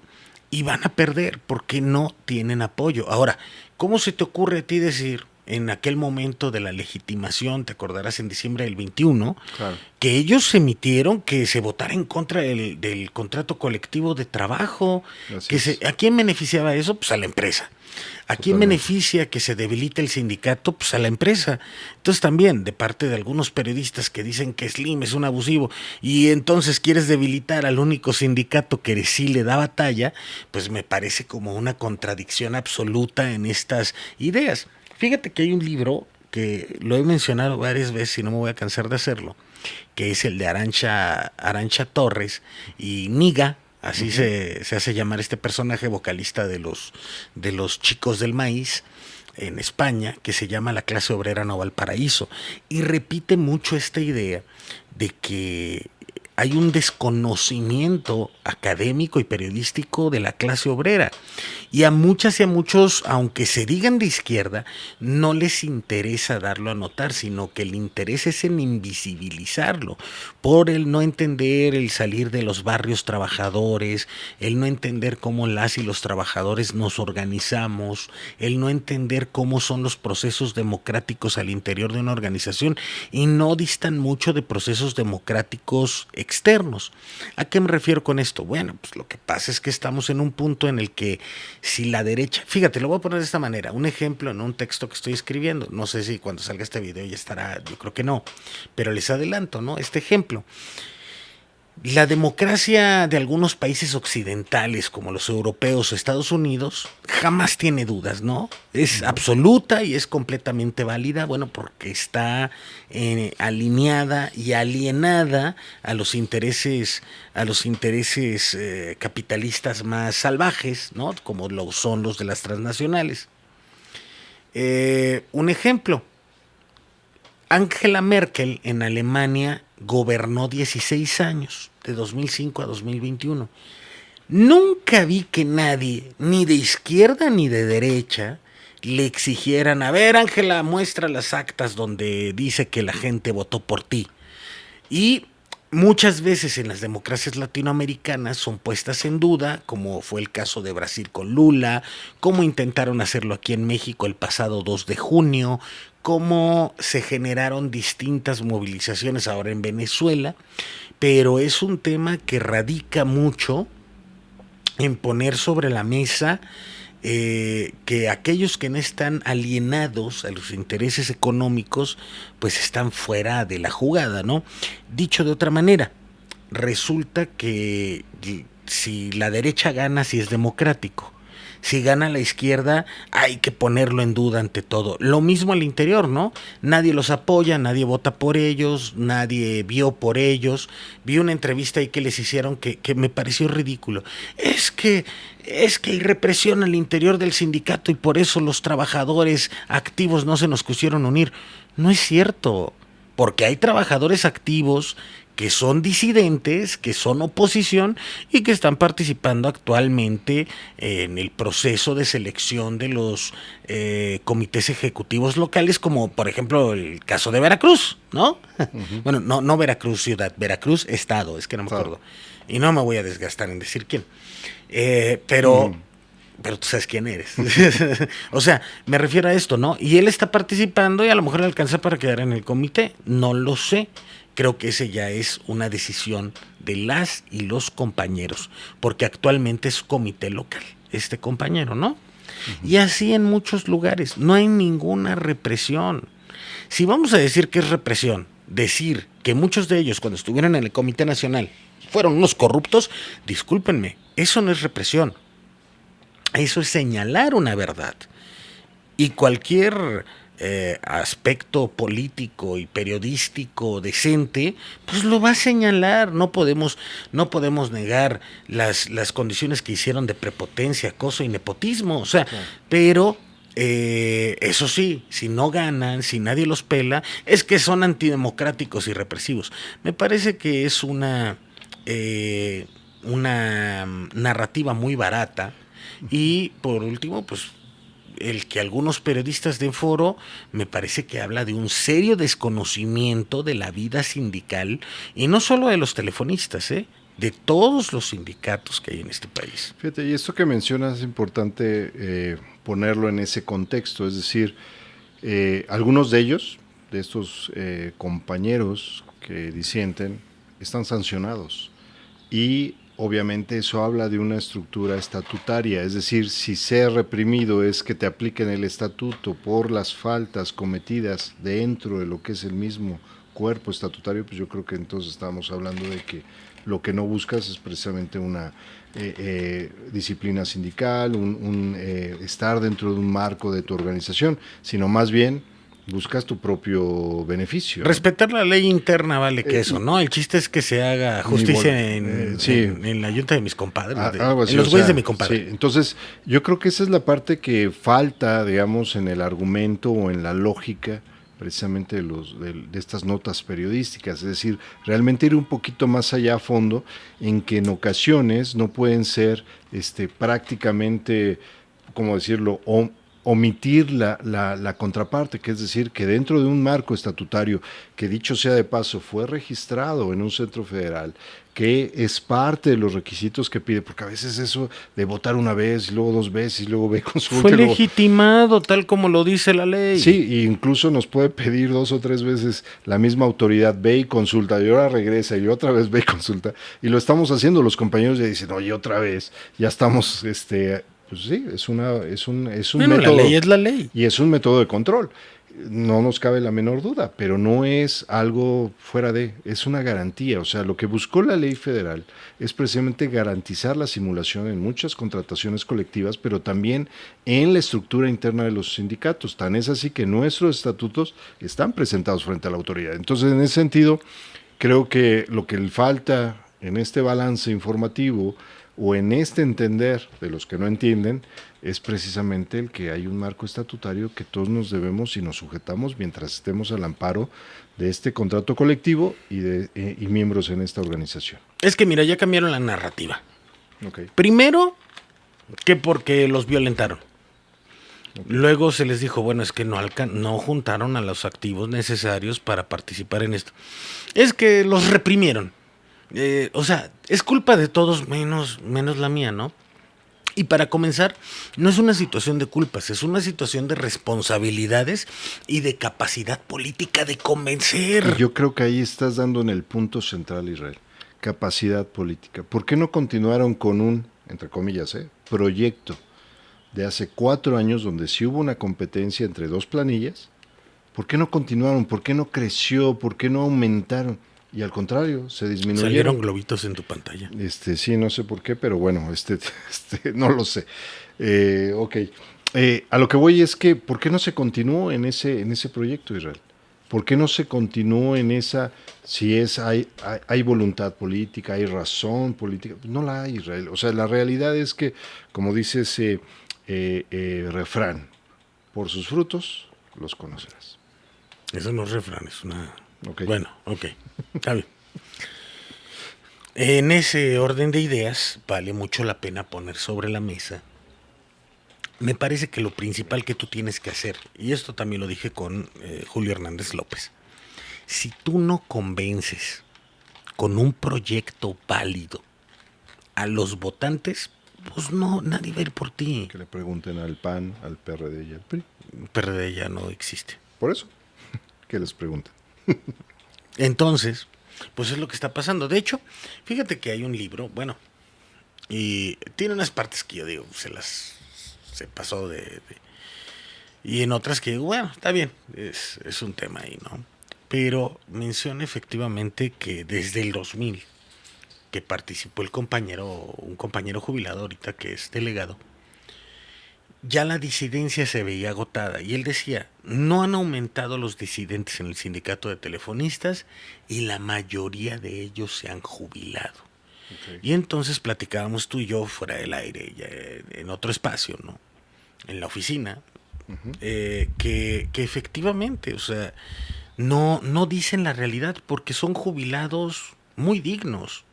y van a perder porque no tienen apoyo. Ahora, ¿cómo se te ocurre a ti decir, en aquel momento de la legitimación, te acordarás en diciembre del 21, claro, que ellos emitieron que se votara en contra del contrato colectivo de trabajo? ¿A quién beneficiaba eso? Pues a la empresa. ¿A quién beneficia que se debilite el sindicato? Pues a la empresa. Entonces también, de parte de algunos periodistas que dicen que Slim es un abusivo y entonces quieres debilitar al único sindicato que sí le da batalla, pues me parece como una contradicción absoluta en estas ideas. Fíjate que hay un libro que lo he mencionado varias veces y no me voy a cansar de hacerlo, que es el de Arantxa Torres y Niga, así uh-huh. se hace llamar este personaje vocalista de los Chicos del Maíz en España, que se llama La clase obrera no va al paraíso, y repite mucho esta idea de que hay un desconocimiento académico y periodístico de la clase obrera. Y a muchas y a muchos, aunque se digan de izquierda, no les interesa darlo a notar, sino que el interés es en invisibilizarlo, por el no entender el salir de los barrios trabajadores, el no entender cómo las y los trabajadores nos organizamos, el no entender cómo son los procesos democráticos al interior de una organización, y no distan mucho de procesos democráticos externos. ¿A qué me refiero con esto? Bueno, pues lo que pasa es que estamos en un punto en el que si la derecha, fíjate, lo voy a poner de esta manera, un ejemplo en un texto que estoy escribiendo, no sé si cuando salga este video ya estará, yo creo que no, pero les adelanto, ¿no? Este ejemplo. La democracia de algunos países occidentales, como los europeos o Estados Unidos, jamás tiene dudas, ¿no? Es absoluta y es completamente válida, bueno, porque está alineada y alienada a los intereses capitalistas más salvajes, ¿no? Como lo son los de las transnacionales. Un ejemplo. Angela Merkel en Alemania gobernó 16 años, de 2005 a 2021. Nunca vi que nadie, ni de izquierda ni de derecha, le exigieran, a ver, Angela, muestra las actas donde dice que la gente votó por ti. Y muchas veces en las democracias latinoamericanas son puestas en duda, como fue el caso de Brasil con Lula, como intentaron hacerlo aquí en México el pasado 2 de junio, cómo se generaron distintas movilizaciones ahora en Venezuela, pero es un tema que radica mucho en poner sobre la mesa que aquellos que no están alienados a los intereses económicos, pues están fuera de la jugada, ¿no? Dicho de otra manera, resulta que si la derecha gana, si es democrático. Si gana la izquierda, hay que ponerlo en duda ante todo. Lo mismo al interior, ¿no? Nadie los apoya, nadie vota por ellos, nadie vio por ellos. Vi una entrevista ahí que les hicieron que me pareció ridículo. Es que hay represión al interior del sindicato y por eso los trabajadores activos no se nos quisieron unir. No es cierto, porque hay trabajadores activos que son disidentes, que son oposición y que están participando actualmente en el proceso de selección de los comités ejecutivos locales, como por ejemplo el caso de Veracruz, ¿no? Bueno, no Veracruz ciudad, Veracruz estado, es que no me acuerdo. Y no me voy a desgastar en decir quién. Pero tú sabes quién eres. O sea, me refiero a esto, ¿no? Y él está participando y a lo mejor le alcanza para quedar en el comité, no lo sé. Creo que ese ya es una decisión de las y los compañeros, porque actualmente es comité local, este compañero, ¿no? Y así en muchos lugares, no hay ninguna represión. Si vamos a decir que es represión, decir que muchos de ellos cuando estuvieron en el Comité Nacional fueron unos corruptos, discúlpenme, eso no es represión, eso es señalar una verdad. Y cualquier aspecto político y periodístico decente, pues lo va a señalar. No podemos negar las condiciones que hicieron de prepotencia, acoso y nepotismo, o sea, claro. Pero eso sí, si no ganan, si nadie los pela, es que son antidemocráticos y represivos. Me parece que es una narrativa muy barata. Y por último, pues el que algunos periodistas den foro, me parece que habla de un serio desconocimiento de la vida sindical, y no solo de los telefonistas, de todos los sindicatos que hay en este país. Fíjate, y esto que mencionas es importante ponerlo en ese contexto, es decir, algunos de ellos, de estos compañeros que disienten, están sancionados, y obviamente eso habla de una estructura estatutaria, es decir, si ser reprimido es que te apliquen el estatuto por las faltas cometidas dentro de lo que es el mismo cuerpo estatutario, pues yo creo que entonces estamos hablando de que lo que no buscas es precisamente una disciplina sindical, estar dentro de un marco de tu organización, sino más bien buscas tu propio beneficio. Respetar la ley interna vale que eso, ¿no? El chiste es que se haga justicia en la yunta de mis compadres, así, en los güeyes de mi compadre. Sí. Entonces, yo creo que esa es la parte que falta, digamos, en el argumento o en la lógica precisamente de estas notas periodísticas, es decir, realmente ir un poquito más allá a fondo, en que en ocasiones no pueden ser prácticamente, ¿cómo decirlo?, omitir la contraparte, que es decir, que dentro de un marco estatutario, que dicho sea de paso, fue registrado en un centro federal, que es parte de los requisitos que pide, porque a veces eso de votar una vez, y luego 2 veces, y luego ve consulta. Fue legitimado tal como lo dice la ley. Sí, e incluso nos puede pedir 2 o 3 veces la misma autoridad, ve y consulta, y ahora regresa, y otra vez ve y consulta, y lo estamos haciendo, los compañeros ya dicen, oye, otra vez, ya estamos, pues sí, es un método. La ley es la ley. Y es un método de control. No nos cabe la menor duda, pero no es algo fuera de, es una garantía. O sea, lo que buscó la ley federal es precisamente garantizar la simulación en muchas contrataciones colectivas, pero también en la estructura interna de los sindicatos. Tan es así que nuestros estatutos están presentados frente a la autoridad. Entonces, en ese sentido, creo que lo que le falta en este balance informativo o en este entender de los que no entienden, es precisamente el que hay un marco estatutario que todos nos debemos y nos sujetamos mientras estemos al amparo de este contrato colectivo y miembros en esta organización. Es que mira, ya cambiaron la narrativa. Okay. Primero, que porque los violentaron. Okay. Luego se les dijo, bueno, es que no juntaron a los activos necesarios para participar en esto. Es que los reprimieron. O sea, es culpa de todos menos la mía, ¿no? Y para comenzar, no es una situación de culpas, es una situación de responsabilidades y de capacidad política de convencer. Yo creo que ahí estás dando en el punto central, Israel. Capacidad política. ¿Por qué no continuaron con un, entre comillas, proyecto de hace 4 años donde sí hubo una competencia entre 2 planillas? ¿Por qué no continuaron? ¿Por qué no creció? ¿Por qué no aumentaron? Y al contrario, se disminuyeron. Salieron globitos en tu pantalla. Sí, no sé por qué, pero bueno, no lo sé. Ok. A lo que voy es que, ¿por qué no se continuó en ese proyecto, Israel? ¿Por qué no se continuó en esa, si hay voluntad política, hay razón política? No la hay, Israel. O sea, la realidad es que, como dice ese refrán, por sus frutos los conocerás. Eso no es refrán, es una... Okay. Bueno, ok, está bien. En ese orden de ideas, vale mucho la pena poner sobre la mesa. Me parece que lo principal que tú tienes que hacer, y esto también lo dije con Julio Hernández López, si tú no convences con un proyecto válido a los votantes, pues no, nadie va a ir por ti. Que le pregunten al PAN, al PRD y al PRI. El PRD ya no existe. Por eso, que les pregunten. Entonces, pues es lo que está pasando. De hecho, fíjate que hay un libro, bueno, y tiene unas partes que yo digo, se pasó y en otras que digo, bueno, está bien, es un tema ahí, ¿no? Pero menciona efectivamente que desde el 2000, que participó un compañero jubilado ahorita que es delegado, ya la disidencia se veía agotada y él decía, no han aumentado los disidentes en el sindicato de telefonistas y la mayoría de ellos se han jubilado. Okay. Y entonces platicábamos tú y yo fuera del aire, ya en otro espacio, ¿no? En la oficina, uh-huh. Que efectivamente, o sea, no dicen la realidad porque son jubilados muy dignos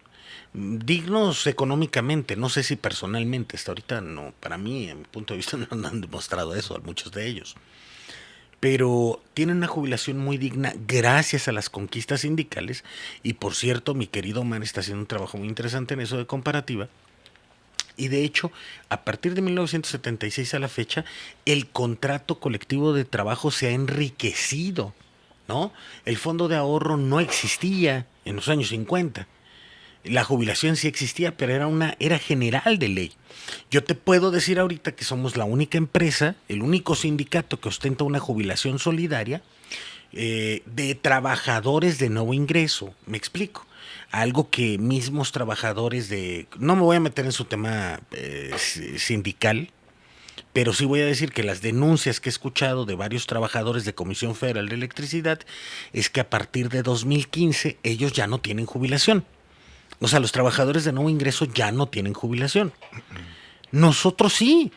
económicamente, no sé si personalmente, hasta ahorita no, para mí, en mi punto de vista, no han demostrado eso a muchos de ellos, pero tienen una jubilación muy digna gracias a las conquistas sindicales, y por cierto, mi querido Omar está haciendo un trabajo muy interesante en eso de comparativa, y de hecho, a partir de 1976 a la fecha, el contrato colectivo de trabajo se ha enriquecido, ¿no? El fondo de ahorro no existía en los años 50. La jubilación sí existía, pero era general de ley. Yo te puedo decir ahorita que somos la única empresa, el único sindicato que ostenta una jubilación solidaria de trabajadores de nuevo ingreso. Me explico. Algo que mismos trabajadores no me voy a meter en su tema sindical, pero sí voy a decir que las denuncias que he escuchado de varios trabajadores de Comisión Federal de Electricidad es que a partir de 2015 ellos ya no tienen jubilación. O sea, los trabajadores de nuevo ingreso ya no tienen jubilación. Nosotros sí.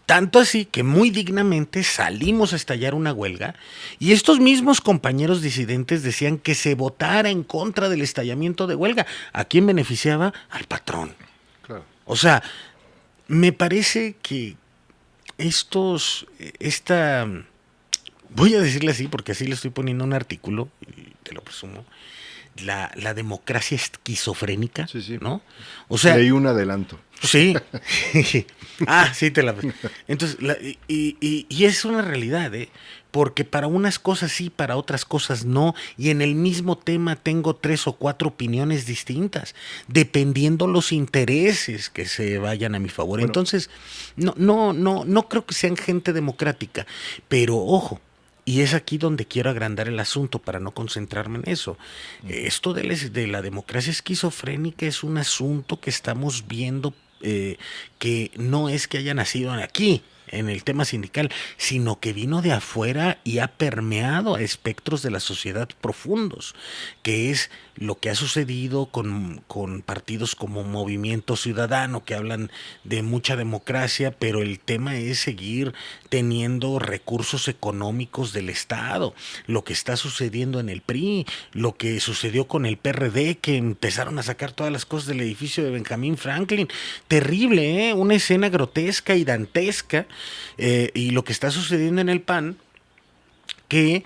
Tanto así que muy dignamente salimos a estallar una huelga y estos mismos compañeros disidentes decían que se votara en contra del estallamiento de huelga. ¿A quién beneficiaba? Al patrón. Claro. O sea, me parece que voy a decirle así porque así le estoy poniendo un artículo, y te lo presumo, la democracia esquizofrénica, Sí, sí. ¿no? O sea, leí un adelanto. sí. Sí, te la... Entonces, y es una realidad, ¿eh? Porque para unas cosas sí, para otras cosas no, y en el mismo tema tengo 3 o 4 opiniones distintas, dependiendo los intereses que se vayan a mi favor. Bueno. Entonces, no creo que sean gente democrática, pero ojo, y es aquí donde quiero agrandar el asunto para no concentrarme en eso. Esto de la democracia esquizofrénica es un asunto que estamos viendo, que no es que haya nacido aquí, en el tema sindical, sino que vino de afuera y ha permeado a espectros de la sociedad profundos, que es lo que ha sucedido con partidos como Movimiento Ciudadano, que hablan de mucha democracia, pero el tema es seguir teniendo recursos económicos del Estado, lo que está sucediendo en el PRI, lo que sucedió con el PRD, que empezaron a sacar todas las cosas del edificio de Benjamín Franklin. Terrible, ¿eh? Una escena grotesca y dantesca. Y lo que está sucediendo en el PAN, que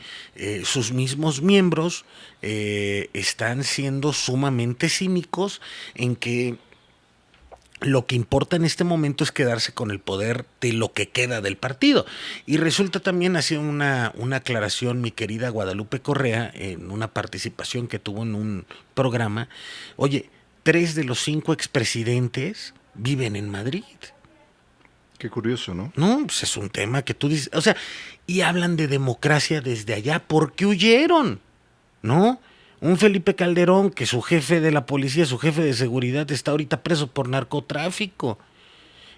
sus mismos miembros están siendo sumamente cínicos en que lo que importa en este momento es quedarse con el poder de lo que queda del partido. Y resulta también, hacía una aclaración mi querida Guadalupe Correa en una participación que tuvo en un programa. Oye, 3 de los 5 expresidentes viven en Madrid. Qué curioso, ¿no? No, pues es un tema que tú dices, o sea, y hablan de democracia desde allá, porque huyeron, ¿no? Un Felipe Calderón, que su jefe de la policía, su jefe de seguridad, está ahorita preso por narcotráfico.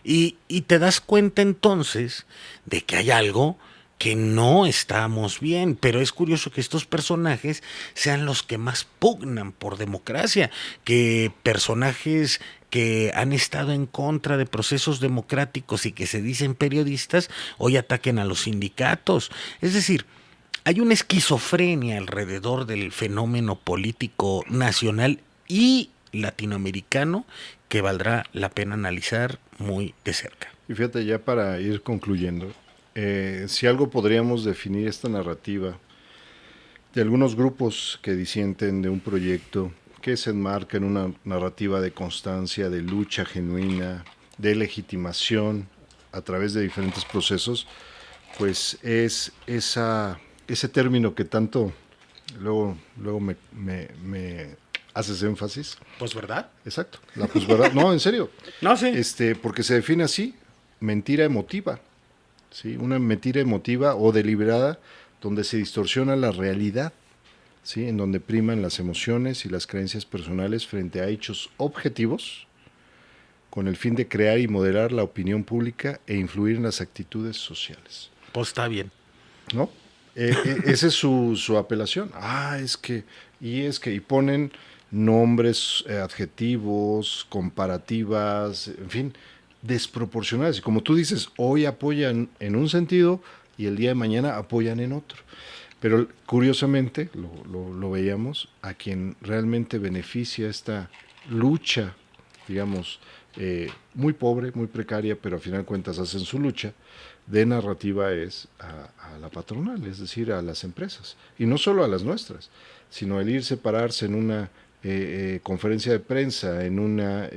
Y te das cuenta entonces de que hay algo que no estamos bien, pero es curioso que estos personajes sean los que más pugnan por democracia, que personajes que han estado en contra de procesos democráticos y que se dicen periodistas, hoy ataquen a los sindicatos. Es decir, hay una esquizofrenia alrededor del fenómeno político nacional y latinoamericano que valdrá la pena analizar muy de cerca. Y fíjate, ya para ir concluyendo, si algo podríamos definir esta narrativa de algunos grupos que disienten de un proyecto que se enmarca en una narrativa de constancia, de lucha genuina, de legitimación a través de diferentes procesos, pues es ese término que tanto luego me haces énfasis. ¿Posverdad? Exacto, la posverdad. No, en serio. No, sí. Porque se define así, mentira emotiva. ¿Sí? Una mentira emotiva o deliberada donde se distorsiona la realidad, ¿sí? En donde priman las emociones y las creencias personales frente a hechos objetivos con el fin de crear y moderar la opinión pública e influir en las actitudes sociales. Pues está bien. ¿No? Esa es su apelación. Y ponen nombres, adjetivos, comparativas, en fin, desproporcionadas. Y como tú dices, hoy apoyan en un sentido y el día de mañana apoyan en otro. Pero curiosamente, lo veíamos, a quien realmente beneficia esta lucha, digamos, muy pobre, muy precaria, pero a final de cuentas hacen su lucha, de narrativa es a la patronal, es decir, a las empresas. Y no solo a las nuestras, sino el ir separarse en una conferencia de prensa, en una,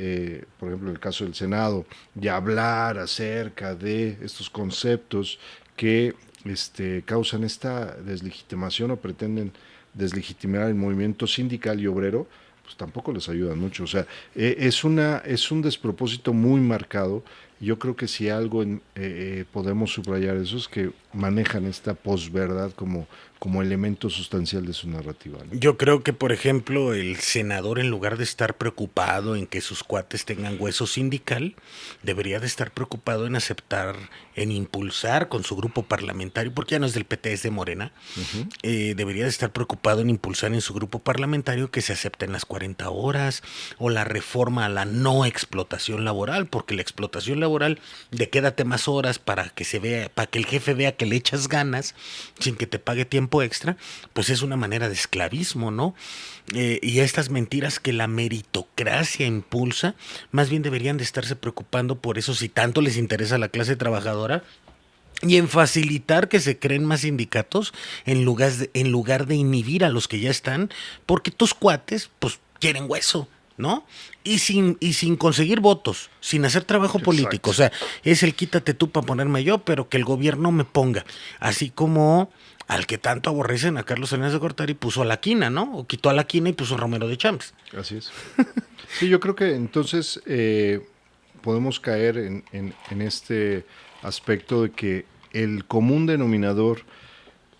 por ejemplo, en el caso del Senado, y hablar acerca de estos conceptos que causan esta deslegitimación o pretenden deslegitimar el movimiento sindical y obrero, pues tampoco les ayuda mucho. O sea, es un despropósito muy marcado. Yo creo que si algo podemos subrayar eso es que manejan esta posverdad como elemento sustancial de su narrativa, ¿no? Yo creo que, por ejemplo, el senador, en lugar de estar preocupado en que sus cuates tengan hueso sindical, debería de estar preocupado en aceptar, en impulsar con su grupo parlamentario, porque ya no es del PT, es de Morena, debería de estar preocupado en impulsar en su grupo parlamentario que se acepten las 40 horas o la reforma a la no explotación laboral, porque la explotación laboral de quédate más horas para que se vea, para que el jefe vea que le echas ganas sin que te pague tiempo extra, pues es una manera de esclavismo, ¿no? Y estas mentiras que la meritocracia impulsa, más bien deberían de estarse preocupando por eso si tanto les interesa a la clase trabajadora, y en facilitar que se creen más sindicatos en lugar de inhibir a los que ya están, porque tus cuates, pues, quieren hueso, ¿no? Y sin conseguir votos, sin hacer trabajo político. O sea, es el quítate tú para ponerme yo, pero que el gobierno me ponga. Así como al que tanto aborrecen a Carlos Salinas de Gortari puso a la quina, ¿no? O quitó a la quina y puso a Romero de Champs. Así es. Sí, yo creo que entonces podemos caer en este aspecto de que el común denominador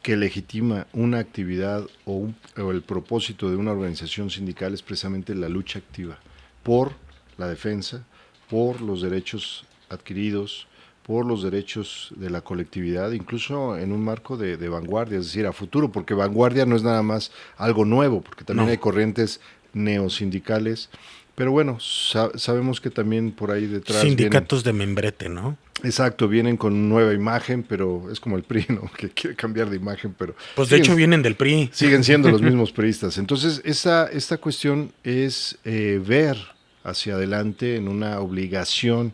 que legitima una actividad o el propósito de una organización sindical es precisamente la lucha activa por la defensa, por los derechos adquiridos, por los derechos de la colectividad, incluso en un marco de vanguardia, es decir, a futuro, porque vanguardia no es nada más algo nuevo, porque también hay corrientes neosindicales, pero bueno, sabemos que también por ahí detrás sindicatos de membrete, ¿no? Exacto, vienen con nueva imagen, pero es como el PRI, ¿no? Que quiere cambiar de imagen, pero... Pues de hecho vienen del PRI. Siguen siendo los mismos priistas. Entonces, esta cuestión es ver hacia adelante en una obligación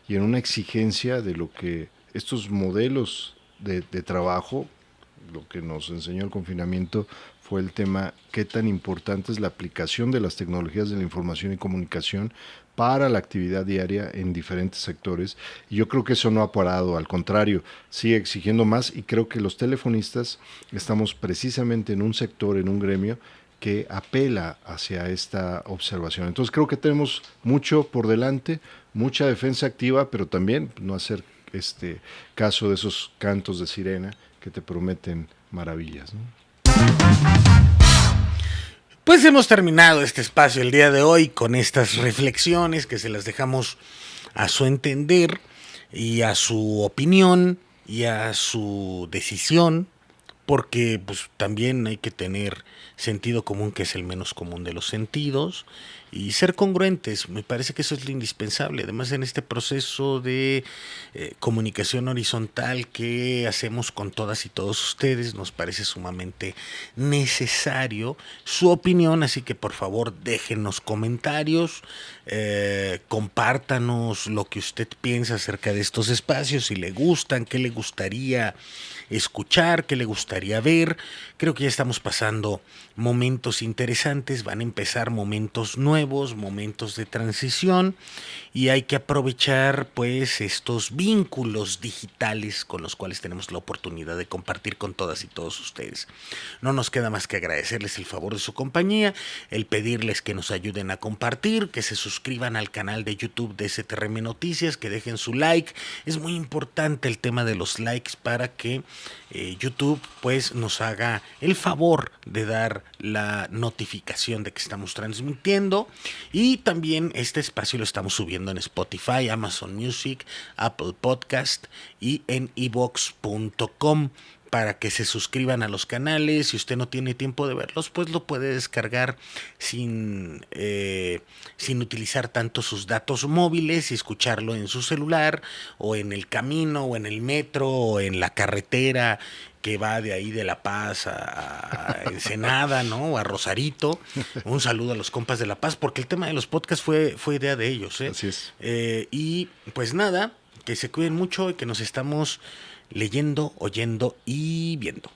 y en una exigencia de lo que estos modelos de trabajo, lo que nos enseñó el confinamiento, fue el tema qué tan importante es la aplicación de las tecnologías de la información y comunicación para la actividad diaria en diferentes sectores. Y yo creo que eso no ha parado, al contrario, sigue exigiendo más, y creo que los telefonistas estamos precisamente en un sector, en un gremio que apela hacia esta observación. Entonces creo que tenemos mucho por delante, mucha defensa activa, pero también no hacer caso de esos cantos de sirena que te prometen maravillas, ¿no? Pues hemos terminado este espacio el día de hoy con estas reflexiones que se las dejamos a su entender y a su opinión y a su decisión, porque pues también hay que tener sentido común, que es el menos común de los sentidos, y ser congruentes. Me parece que eso es lo indispensable. Además, en este proceso de comunicación horizontal que hacemos con todas y todos ustedes, nos parece sumamente necesario su opinión, así que por favor déjenos comentarios, compártanos lo que usted piensa acerca de estos espacios, si le gustan, qué le gustaría escuchar, qué le gustaría ver. Creo que ya estamos pasando momentos interesantes, van a empezar momentos nuevos, momentos de transición, y hay que aprovechar pues estos vínculos digitales con los cuales tenemos la oportunidad de compartir con todas y todos ustedes. No nos queda más que agradecerles el favor de su compañía, el pedirles que nos ayuden a compartir, que se suscriban al canal de YouTube de STRM Noticias, que dejen su like. Es muy importante el tema de los likes para que YouTube pues nos haga el favor de dar la notificación de que estamos transmitiendo, y también este espacio lo estamos subiendo en Spotify, Amazon Music, Apple Podcast y en evox.com, para que se suscriban a los canales. Si usted no tiene tiempo de verlos, pues lo puede descargar sin utilizar tanto sus datos móviles y escucharlo en su celular, o en el camino, o en el metro, o en la carretera que va de ahí de La Paz a Ensenada, ¿no? O a Rosarito. Un saludo a los compas de La Paz, porque el tema de los podcasts fue idea de ellos, ¿eh? Así es. Y pues nada, que se cuiden mucho y que nos estamos leyendo, oyendo y viendo.